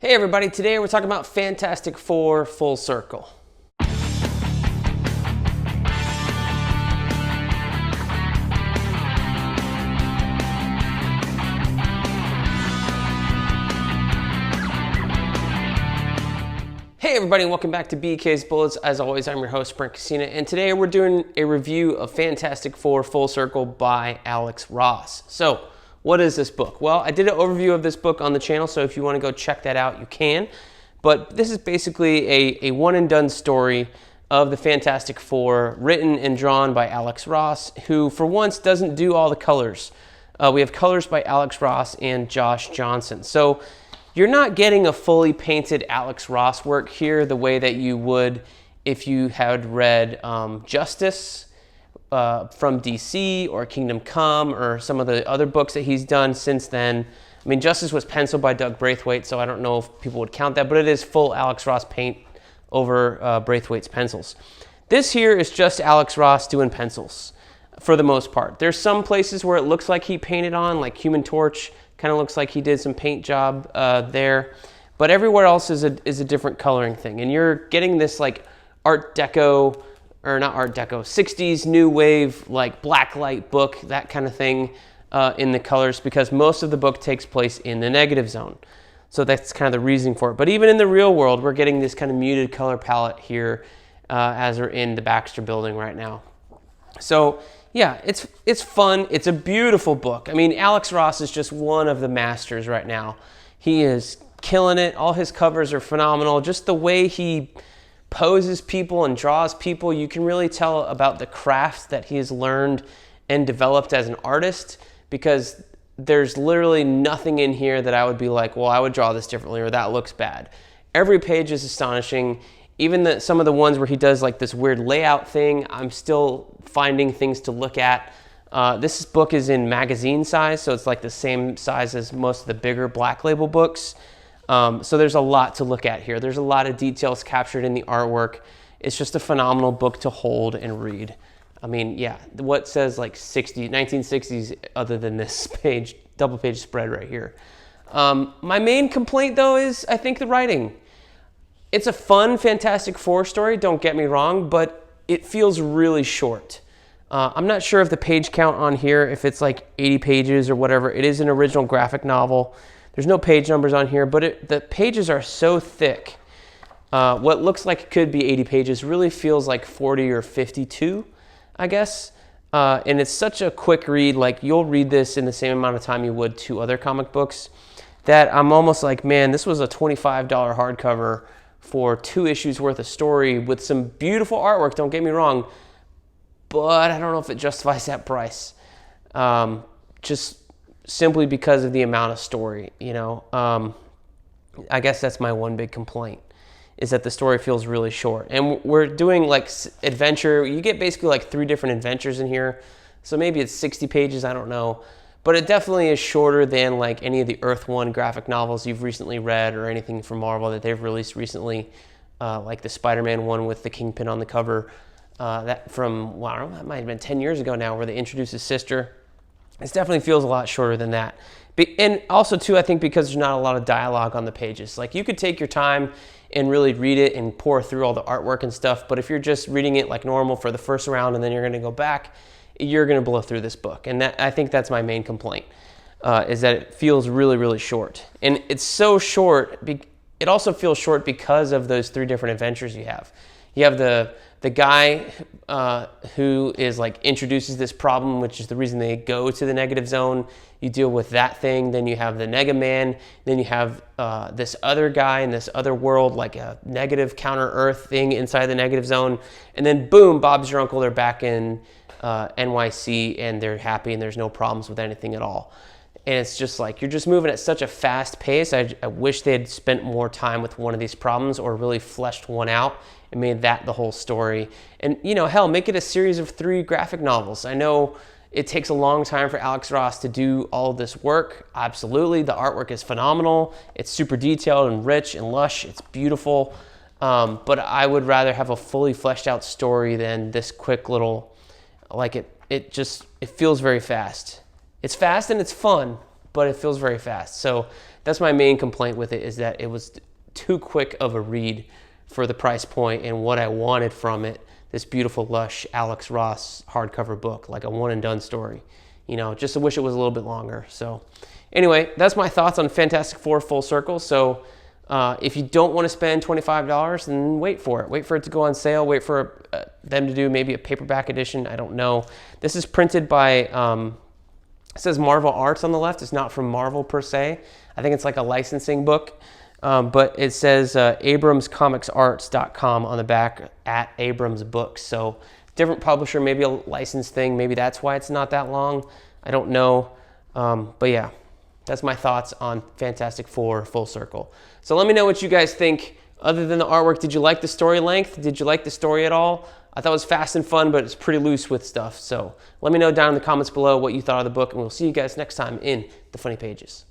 Hey everybody, today we're talking about Fantastic Four Full Circle. Hey everybody, and welcome back to BK's Bullets. As always, I'm your host, Brent, and today we're doing a review of Fantastic Four Full Circle by Alex Ross. So, what is this book? Well, I did an overview of this book on the channel, so if you want to go check that out, you can. But this is basically a one-and-done story of the Fantastic Four, written and drawn by Alex Ross, who for once doesn't do all the colors. We have colors by Alex Ross and Josh Johnson. So you're not getting a fully painted Alex Ross work here the way that you would if you had read Justice from DC or Kingdom Come or some of the other books that he's done since then. I mean, Justice was penciled by Doug Braithwaite, so I don't know if people would count that, but it is full Alex Ross paint over Braithwaite's pencils. This here is just Alex Ross doing pencils for the most part. There's some places where it looks like he painted on, like Human Torch, kind of looks like he did some paint job there, but everywhere else is a different coloring thing, and you're getting this like Art Deco, or not Art Deco, 60s new wave, like blacklight book, that kind of thing in the colors, because most of the book takes place in the negative zone. So that's kind of the reasoning for it. But even in the real world, we're getting this kind of muted color palette here as we're in the Baxter building right now. So yeah, it's fun. It's a beautiful book. I mean, Alex Ross is just one of the masters right now. He is killing it. All his covers are phenomenal. Just the way he poses people and draws people, you can really tell about the craft that he has learned and developed as an artist, because there's literally nothing in here that I would be like, well, I would draw this differently, or that looks bad. Every page is astonishing. Even some of the ones where he does like this weird layout thing, I'm still finding things to look at. This book is in magazine size, so it's like the same size as most of the bigger Black Label books. So there's a lot to look at here. There's a lot of details captured in the artwork. It's just a phenomenal book to hold and read. I mean, yeah, what says like 1960s other than this page, double page spread right here. My main complaint though is I think the writing. It's a fun Fantastic Four story, don't get me wrong, but it feels really short. I'm not sure if the page count on here, if it's like 80 pages or whatever. It is an original graphic novel. There's no page numbers on here, but the pages are so thick. What looks like it could be 80 pages really feels like 40 or 52, I guess. And it's such a quick read, like you'll read this in the same amount of time you would two other comic books, that I'm almost like, man, this was a $25 hardcover for 2 issues worth of story with some beautiful artwork, don't get me wrong, but I don't know if it justifies that price. Just simply because of the amount of story, you know. I guess that's my one big complaint, is that the story feels really short. And we're doing like adventure. You get basically like 3 different adventures in here. So maybe it's 60 pages, I don't know. But it definitely is shorter than like any of the Earth 1 graphic novels you've recently read, or anything from Marvel that they've released recently, like the Spider-Man one with the Kingpin on the cover. That from, well, I don't know, that might have been 10 years ago now, where they introduced his sister. It definitely feels a lot shorter than that. And also too, I think because there's not a lot of dialogue on the pages. Like you could take your time and really read it and pour through all the artwork and stuff, but if you're just reading it like normal for the first round and then you're gonna go back, you're gonna blow through this book. And I think that's my main complaint, is that it feels really, really short. And it's so short, it also feels short because of those 3 different adventures you have. You have the guy who is like introduces this problem, which is the reason they go to the negative zone. You deal with that thing. Then you have the Nega Man. Then you have this other guy in this other world, like a negative counter Earth thing inside the negative zone. And then boom, Bob's your uncle. They're back in NYC and they're happy and there's no problems with anything at all. And it's just like, you're just moving at such a fast pace. I wish they had spent more time with one of these problems, or really fleshed one out and made that the whole story. And, you know, hell, make it a series of 3 graphic novels. I know it takes a long time for Alex Ross to do all of this work. Absolutely. The artwork is phenomenal. It's super detailed and rich and lush. It's beautiful. But I would rather have a fully fleshed out story than this quick little, like it feels very fast. It's fast and it's fun, but it feels very fast. So that's my main complaint with it, is that it was too quick of a read for the price point and what I wanted from it. This beautiful, lush Alex Ross hardcover book, like a one and done story. You know, just I wish it was a little bit longer. So anyway, that's my thoughts on Fantastic Four Full Circle. So if you don't want to spend $25, then wait for it. Wait for it to go on sale. Wait for them to do maybe a paperback edition. I don't know. This is printed by, it says Marvel Arts on the left. It's not from Marvel per se. I think it's like a licensing book. But it says abramscomicsarts.com on the back, at Abrams Books. So different publisher, maybe a license thing. Maybe that's why it's not that long. I don't know. But yeah, that's my thoughts on Fantastic Four Full Circle. So let me know what you guys think. Other than the artwork, did you like the story length? Did you like the story at all? I thought it was fast and fun, but it's pretty loose with stuff. So let me know down in the comments below what you thought of the book, and we'll see you guys next time in the Funny Pages.